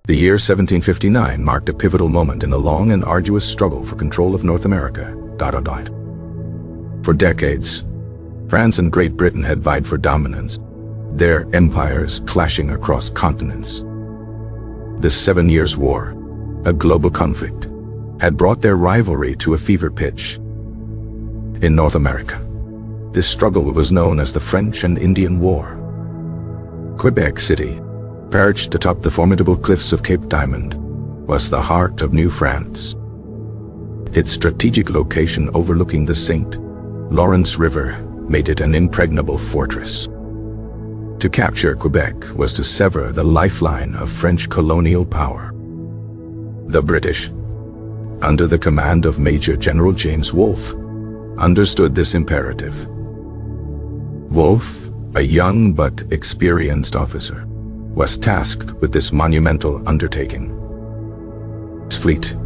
The year 1759 marked a pivotal moment in the long and arduous struggle for control of North America. For decades, France and Great Britain had vied for dominance, their empires clashing across continents. This 7 Years' War, a global conflict, had brought their rivalry to a fever pitch. In North America, this struggle was known as the French and Indian War. Quebec City, perched atop the formidable cliffs of Cape Diamond, was the heart of New France. Its strategic location overlooking the St. Lawrence River made it an impregnable fortress. To capture Quebec was to sever the lifeline of French colonial power. The British, under the command of Major General James Wolfe, understood this imperative. Wolfe, a young but experienced officer, was tasked with this monumental undertaking. His fleet,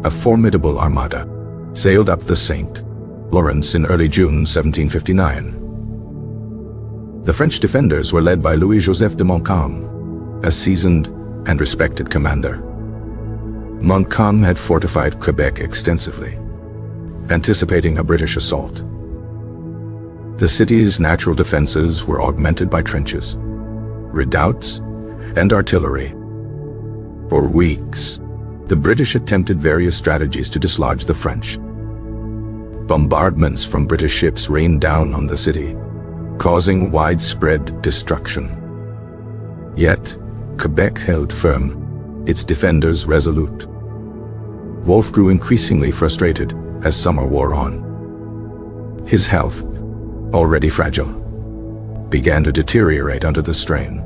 a formidable armada, sailed up the St. Lawrence in early June 1759. The French defenders were led by Louis-Joseph de Montcalm, a seasoned and respected commander. Montcalm had fortified Quebec extensively, anticipating a British assault. The city's natural defenses were augmented by trenches, redoubts, and artillery. For weeks, the British attempted various strategies to dislodge the French. Bombardments from British ships rained down on the city, causing widespread destruction. Yet, Quebec held firm, its defenders resolute. Wolfe grew increasingly frustrated as summer wore on. His health, already fragile, began to deteriorate under the strain.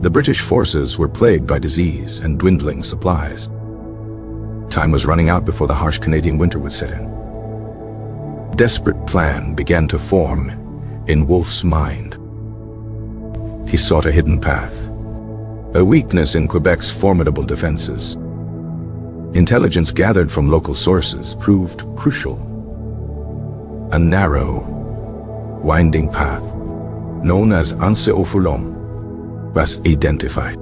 The British forces were plagued by disease and dwindling supplies. Time was running out before the harsh Canadian winter would set in. A desperate plan began to form in Wolfe's mind. He sought a hidden path, a weakness in Quebec's formidable defenses. Intelligence gathered from local sources proved crucial. A narrow, winding path, known as Anse au Foulon, was identified.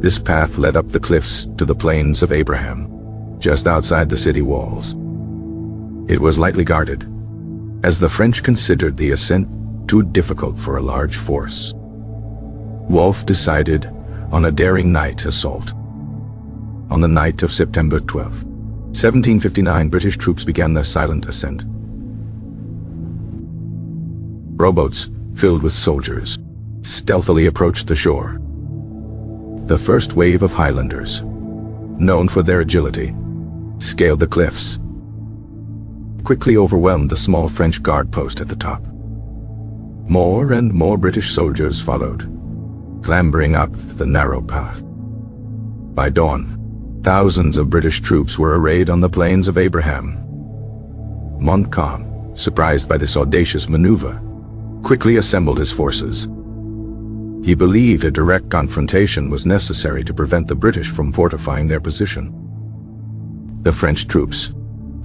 This path led up the cliffs to the Plains of Abraham, just outside the city walls. It was lightly guarded, as the French considered the ascent too difficult for a large force. Wolfe decided on a daring night assault. On the night of September 12, 1759, British troops began their silent ascent. Rowboats filled with soldiers stealthily approached the shore. The first wave of Highlanders, known for their agility, scaled the cliffs, quickly overwhelmed the small French guard post at the top. More and more British soldiers followed, clambering up the narrow path. By dawn, thousands of British troops were arrayed on the Plains of Abraham. Montcalm, surprised by this audacious maneuver, quickly assembled his forces. He believed a direct confrontation was necessary to prevent the British from fortifying their position. The French troops,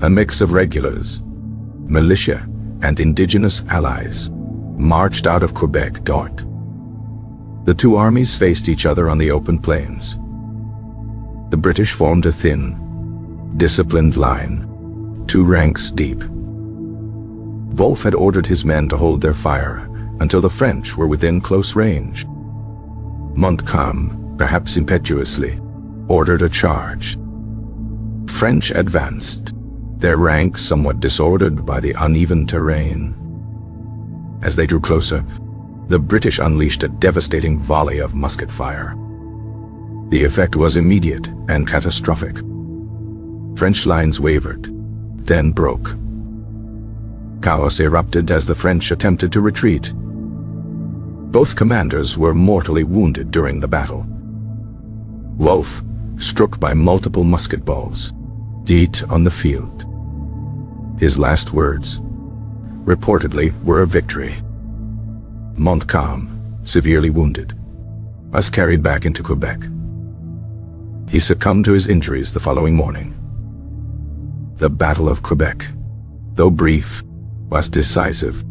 a mix of regulars, militia, and indigenous allies, marched out of Quebec dark. The two armies faced each other on the open plains. The British formed a thin, disciplined line, 2 ranks deep. Wolfe had ordered his men to hold their fire until the French were within close range. Montcalm, perhaps impetuously, ordered a charge. French advanced, their ranks somewhat disordered by the uneven terrain. As they drew closer, the British unleashed a devastating volley of musket fire. The effect was immediate and catastrophic. French lines wavered, then broke. Chaos erupted as the French attempted to retreat. Both commanders were mortally wounded during the battle. Wolfe, struck by multiple musket balls, died on the field. His last words, reportedly, were of victory. Montcalm, severely wounded, was carried back into Quebec. He succumbed to his injuries the following morning. The Battle of Quebec, though brief, was decisive.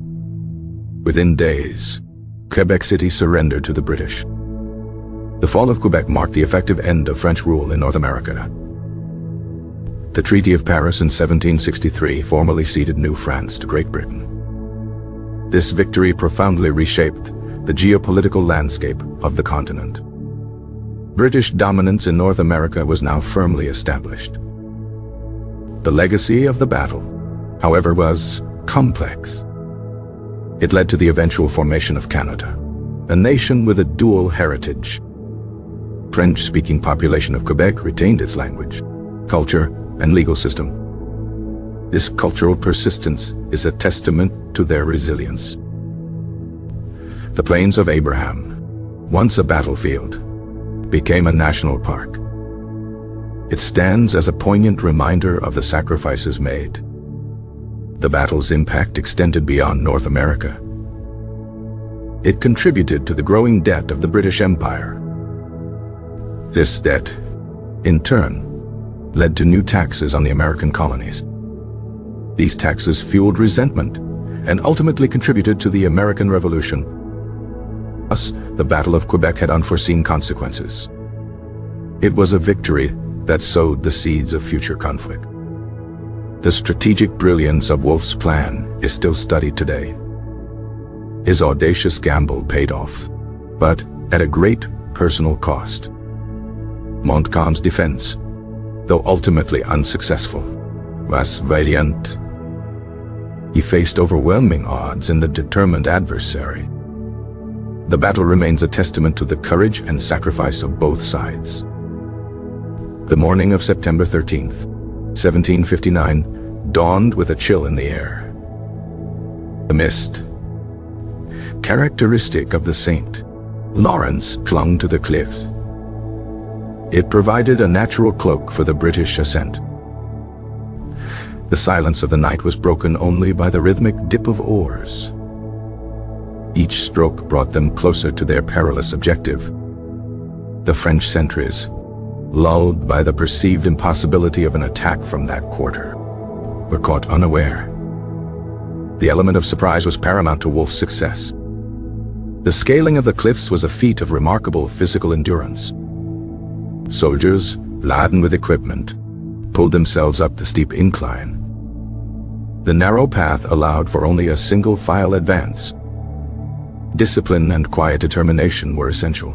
Within days, Quebec City surrendered to the British. The fall of Quebec marked the effective end of French rule in North America. The Treaty of Paris in 1763 formally ceded New France to Great Britain. This victory profoundly reshaped the geopolitical landscape of the continent. British dominance in North America was now firmly established. The legacy of the battle, however, was complex. It led to the eventual formation of Canada, a nation with a dual heritage. French-speaking population of Quebec retained its language, culture, and legal system. This cultural persistence is a testament to their resilience. The Plains of Abraham, once a battlefield, became a national park. It stands as a poignant reminder of the sacrifices made. The battle's impact extended beyond North America. It contributed to the growing debt of the British Empire. This debt, in turn, led to new taxes on the American colonies. These taxes fueled resentment and ultimately contributed to the American Revolution. Thus, the Battle of Quebec had unforeseen consequences. It was a victory that sowed the seeds of future conflict. The strategic brilliance of Wolfe's plan is still studied today. His audacious gamble paid off, but at a great personal cost. Montcalm's defense, though ultimately unsuccessful, was valiant. He faced overwhelming odds in the determined adversary. The battle remains a testament to the courage and sacrifice of both sides. The morning of September 13th, 1759, dawned with a chill in the air. The mist, characteristic of the St. Lawrence, clung to the cliffs. It provided a natural cloak for the British ascent. The silence of the night was broken only by the rhythmic dip of oars. Each stroke brought them closer to their perilous objective. The French sentries, lulled by the perceived impossibility of an attack from that quarter, were caught unaware. The element of surprise was paramount to Wolfe's success. The scaling of the cliffs was a feat of remarkable physical endurance. Soldiers, laden with equipment, pulled themselves up the steep incline. The narrow path allowed for only a single file advance. Discipline and quiet determination were essential.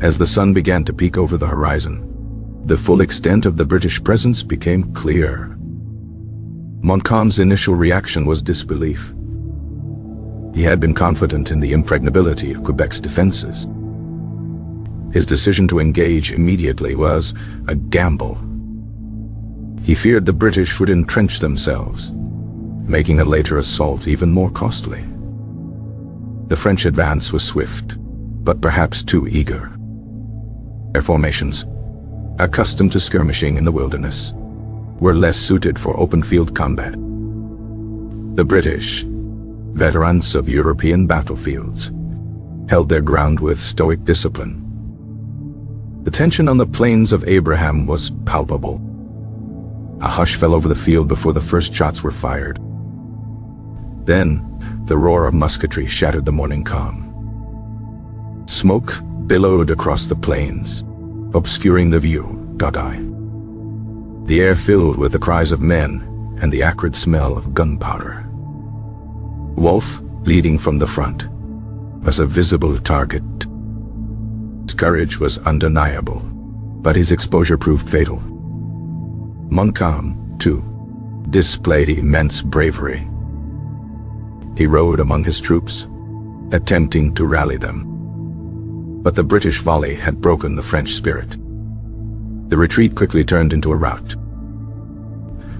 As the sun began to peek over the horizon, the full extent of the British presence became clear. Montcalm's initial reaction was disbelief. He had been confident in the impregnability of Quebec's defenses. His decision to engage immediately was a gamble. He feared the British would entrench themselves, making a later assault even more costly. The French advance was swift, but perhaps too eager. Their formations, accustomed to skirmishing in the wilderness, were less suited for open-field combat. The British, veterans of European battlefields, held their ground with stoic discipline. The tension on the Plains of Abraham was palpable. A hush fell over the field before the first shots were fired. Then, the roar of musketry shattered the morning calm. Smoke billowed across the plains, obscuring the view. The air filled with the cries of men and the acrid smell of gunpowder. Wolfe, leading from the front, was a visible target. His courage was undeniable, but his exposure proved fatal. Montcalm, too, displayed immense bravery. He rode among his troops, attempting to rally them. But the British volley had broken the French spirit. The retreat quickly turned into a rout.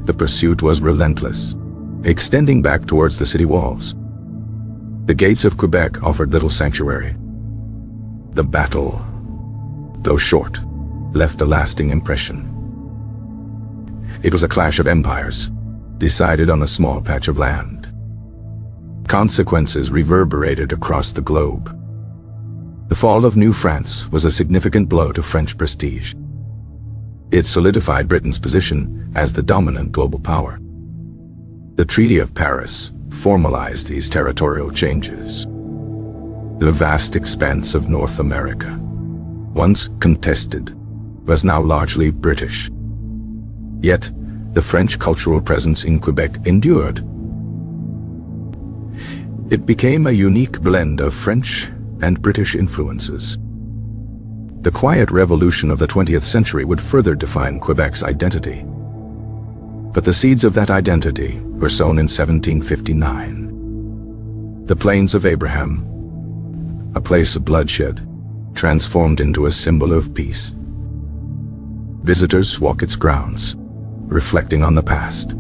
The pursuit was relentless, extending back towards the city walls. The gates of Quebec offered little sanctuary. The battle, though short, left a lasting impression. It was a clash of empires, decided on a small patch of land. Consequences reverberated across the globe. The fall of New France was a significant blow to French prestige. It solidified Britain's position as the dominant global power. The Treaty of Paris, formalized these territorial changes. The vast expanse of North America, once contested, was now largely British. Yet, the French cultural presence in Quebec endured. It became a unique blend of French and British influences. The quiet revolution of the 20th century would further define Quebec's identity. But the seeds of that identity were sown in 1759. The Plains of Abraham, a place of bloodshed, transformed into a symbol of peace. Visitors walk its grounds, reflecting on the past.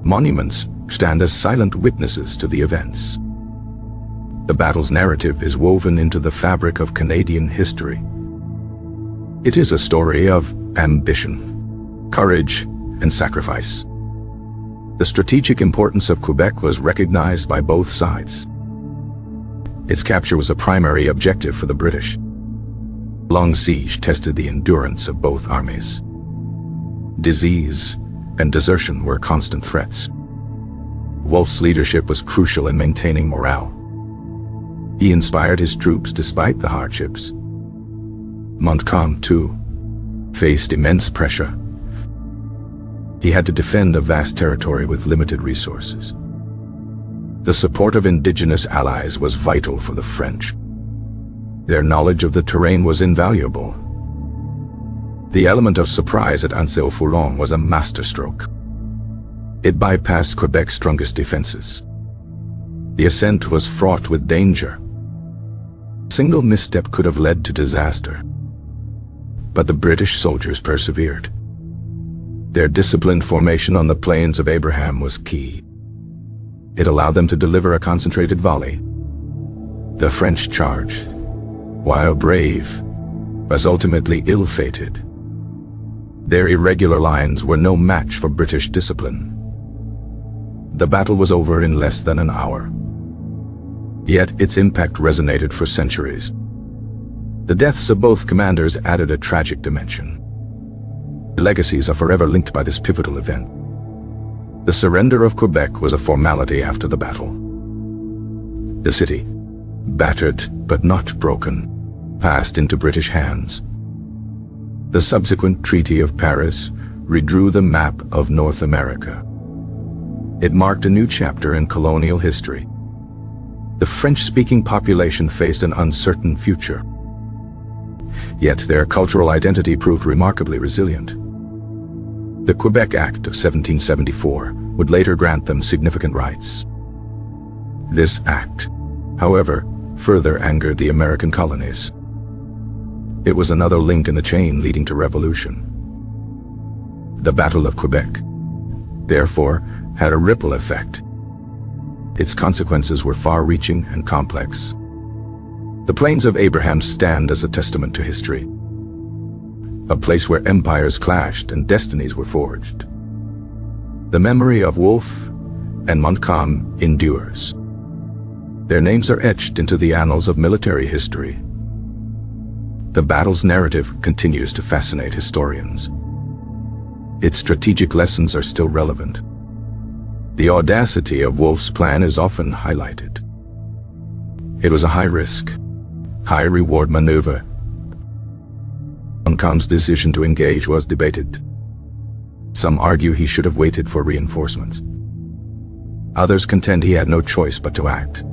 Monuments stand as silent witnesses to the events. The battle's narrative is woven into the fabric of Canadian history. It is a story of ambition, courage, and sacrifice. The strategic importance of Quebec was recognized by both sides. Its capture was a primary objective for the British. Long siege tested the endurance of both armies. Disease and desertion were constant threats. Wolfe's leadership was crucial in maintaining morale. He inspired his troops despite the hardships. Montcalm, too, faced immense pressure. He had to defend a vast territory with limited resources. The support of indigenous allies was vital for the French. Their knowledge of the terrain was invaluable. The element of surprise at Anse-au-Foulon was a masterstroke. It bypassed Quebec's strongest defenses. The ascent was fraught with danger. A single misstep could have led to disaster. But the British soldiers persevered. Their disciplined formation on the Plains of Abraham was key. It allowed them to deliver a concentrated volley. The French charge, while brave, was ultimately ill-fated. Their irregular lines were no match for British discipline. The battle was over in less than an hour. Yet its impact resonated for centuries. The deaths of both commanders added a tragic dimension. Their legacies are forever linked by this pivotal event. The surrender of Quebec was a formality after the battle. The city, battered but not broken, passed into British hands. The subsequent Treaty of Paris redrew the map of North America. It marked a new chapter in colonial history. The French-speaking population faced an uncertain future. Yet their cultural identity proved remarkably resilient. The Quebec Act of 1774 would later grant them significant rights. This act, however, further angered the American colonies. It was another link in the chain leading to revolution. The Battle of Quebec, therefore, had a ripple effect. Its consequences were far-reaching and complex. The Plains of Abraham stand as a testament to history, a place where empires clashed and destinies were forged. The memory of Wolfe and Montcalm endures. Their names are etched into the annals of military history. The battle's narrative continues to fascinate historians. Its strategic lessons are still relevant. The audacity of Wolfe's plan is often highlighted. It was a high-risk, high-reward maneuver. Montcalm's decision to engage was debated. Some argue he should have waited for reinforcements. Others contend he had no choice but to act.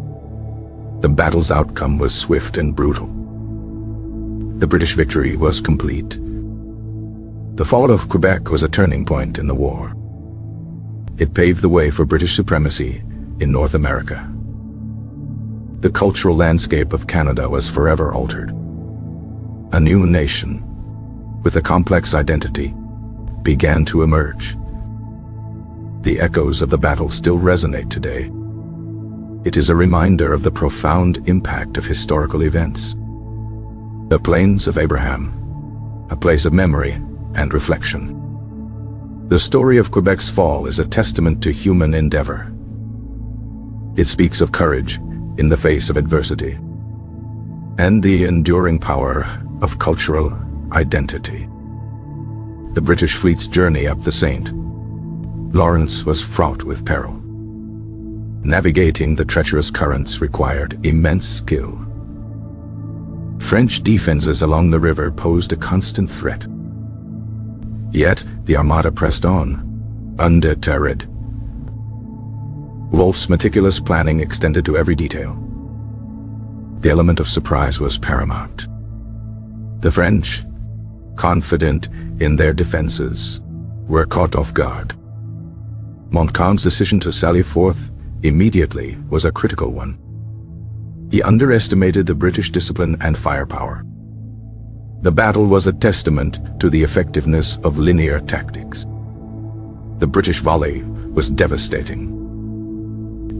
The battle's outcome was swift and brutal. The British victory was complete. The fall of Quebec was a turning point in the war. It paved the way for British supremacy in North America. The cultural landscape of Canada was forever altered. A new nation, with a complex identity, began to emerge. The echoes of the battle still resonate today. It is a reminder of the profound impact of historical events. The Plains of Abraham, a place of memory and reflection. The story of Quebec's fall is a testament to human endeavor. It speaks of courage in the face of adversity, and the enduring power of cultural identity. The British fleet's journey up the St. Lawrence was fraught with peril. Navigating the treacherous currents required immense skill. French defenses along the river posed a constant threat. Yet the Armada pressed on, undeterred. Wolfe's meticulous planning extended to every detail. The element of surprise was paramount. The French, confident in their defenses, were caught off guard. Montcalm's decision to sally forth immediately was a critical one. He underestimated the British discipline and firepower. The battle was a testament to the effectiveness of linear tactics. The British volley was devastating.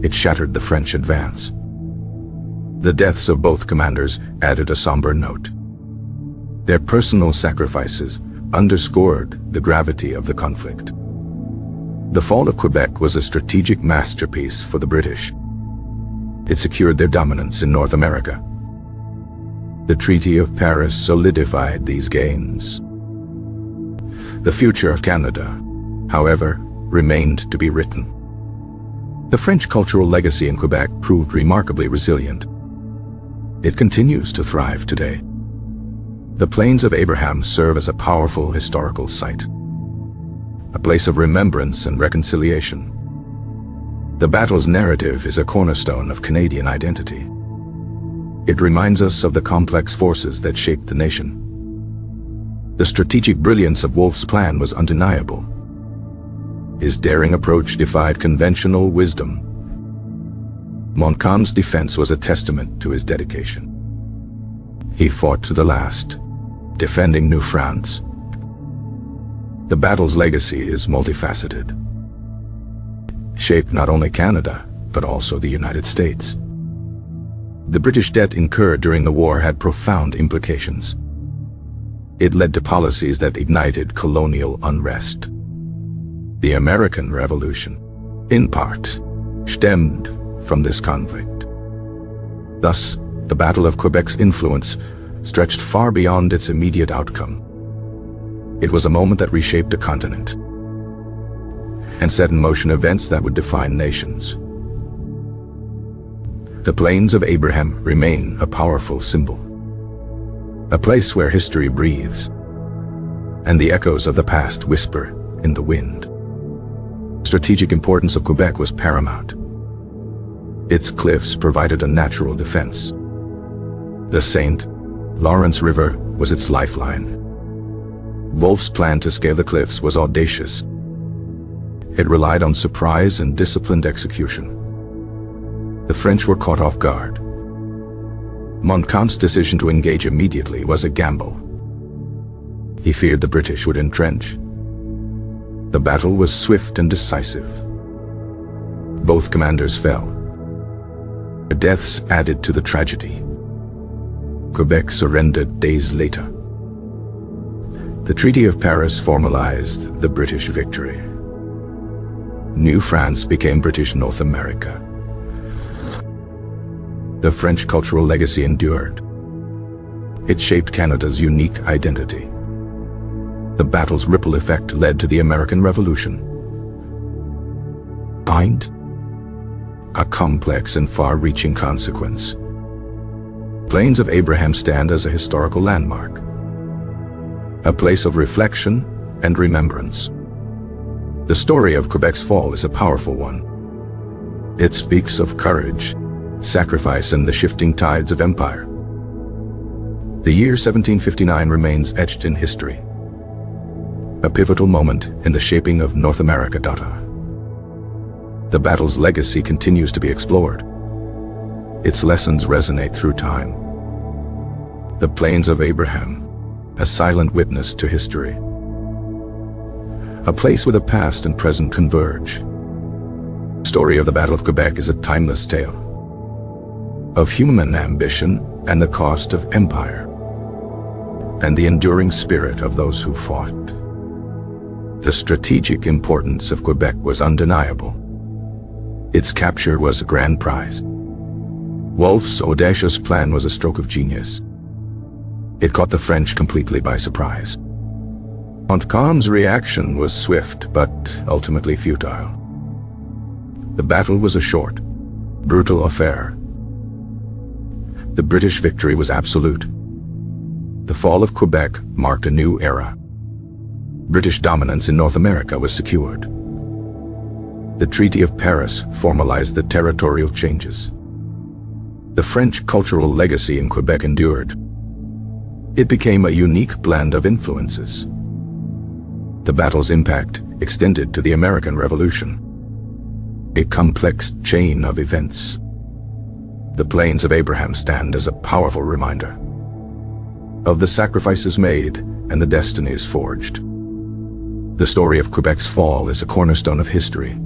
It shattered the French advance. The deaths of both commanders added a somber note. Their personal sacrifices underscored the gravity of the conflict. The fall of Quebec was a strategic masterpiece for the British. It secured their dominance in North America. The Treaty of Paris solidified these gains. The future of Canada, however, remained to be written. The French cultural legacy in Quebec proved remarkably resilient. It continues to thrive today. The Plains of Abraham serve as a powerful historical site, a place of remembrance and reconciliation. The battle's narrative is a cornerstone of Canadian identity. It reminds us of the complex forces that shaped the nation. The strategic brilliance of Wolfe's plan was undeniable. His daring approach defied conventional wisdom. Montcalm's defense was a testament to his dedication. He fought to the last, defending New France. The battle's legacy is multifaceted. It shaped not only Canada, but also the United States. The British debt incurred during the war had profound implications. It led to policies that ignited colonial unrest. The American Revolution, in part, stemmed from this conflict. Thus, the Battle of Quebec's influence stretched far beyond its immediate outcome. It was a moment that reshaped a continent and set in motion events that would define nations. The Plains of Abraham remain a powerful symbol, a place where history breathes, and the echoes of the past whisper in the wind. The strategic importance of Quebec was paramount. Its cliffs provided a natural defense. The St. Lawrence River was its lifeline. Wolfe's plan to scale the cliffs was audacious. It relied on surprise and disciplined execution. The French were caught off guard. Montcalm's decision to engage immediately was a gamble. He feared the British would entrench. The battle was swift and decisive. Both commanders fell. Their deaths added to the tragedy. Quebec surrendered days later. The Treaty of Paris formalized the British victory. New France became British North America. The French cultural legacy endured. It shaped Canada's unique identity. The battle's ripple effect led to the American Revolution. Bind? A complex and far-reaching consequence. Plains of Abraham stand as a historical landmark, a place of reflection and remembrance. The story of Quebec's fall is a powerful one. It speaks of courage, sacrifice, and the shifting tides of empire. The year 1759 remains etched in history, a pivotal moment in the shaping of North America. The battle's legacy continues to be explored. Its lessons resonate through time. The Plains of Abraham, a silent witness to history. A place where the past and present converge. The story of the Battle of Quebec is a timeless tale of human ambition and the cost of empire, and the enduring spirit of those who fought. The strategic importance of Quebec was undeniable. Its capture was a grand prize. Wolfe's audacious plan was a stroke of genius. It caught the French completely by surprise. Montcalm's reaction was swift but ultimately futile. The battle was a short, Brutal affair. The British victory was absolute. The fall of Quebec marked a new era. British dominance in North America was secured. The Treaty of Paris formalized the territorial changes. The French cultural legacy in Quebec endured. It became a unique blend of influences. The battle's impact extended to the American Revolution, a complex chain of events. The Plains of Abraham stand as a powerful reminder of the sacrifices made and the destinies forged. The story of Quebec's fall is a cornerstone of history.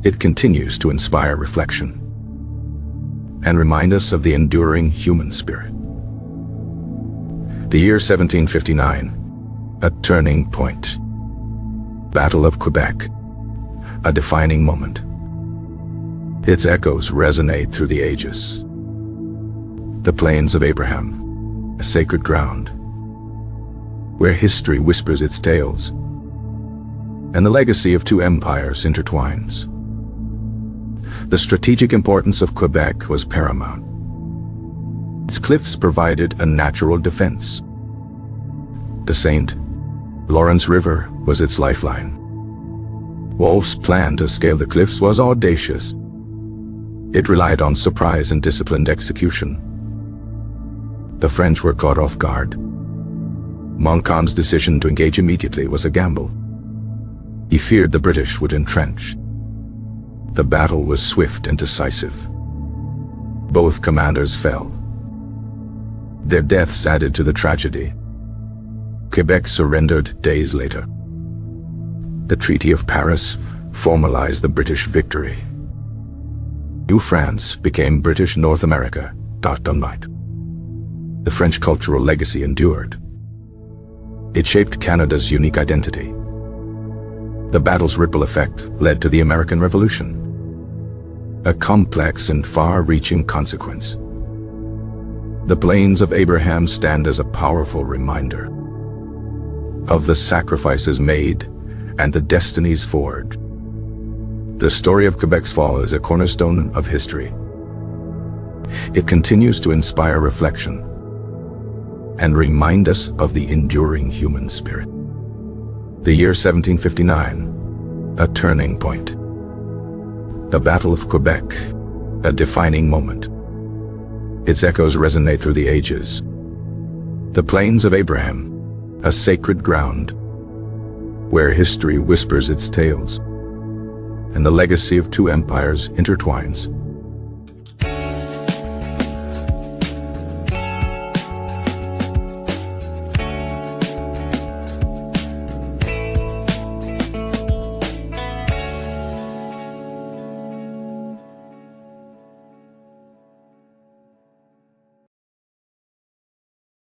It continues to inspire reflection and remind us of the enduring human spirit. The year 1759, a turning point. Battle of Quebec, a defining moment. Its echoes resonate through the ages. The Plains of Abraham, a sacred ground, where history whispers its tales, and the legacy of two empires intertwines. The strategic importance of Quebec was paramount. Its cliffs provided a natural defense. The St. Lawrence River was its lifeline. Wolfe's plan to scale the cliffs was audacious. It relied on surprise and disciplined execution. The French were caught off guard. Montcalm's decision to engage immediately was a gamble. He feared the British would entrench. The battle was swift and decisive. Both commanders fell. Their deaths added to the tragedy. Quebec surrendered days later. The Treaty of Paris formalized the British victory. New France became British North America. The French cultural legacy endured. It shaped Canada's unique identity. The battle's ripple effect led to the American Revolution, a complex and far-reaching consequence. The Plains of Abraham stand as a powerful reminder of the sacrifices made and the destinies forged. The story of Quebec's fall is a cornerstone of history. It continues to inspire reflection and remind us of the enduring human spirit. The year 1759, a turning point. The Battle of Quebec, a defining moment. Its echoes resonate through the ages. The Plains of Abraham, a sacred ground, where history whispers its tales, and the legacy of two empires intertwines.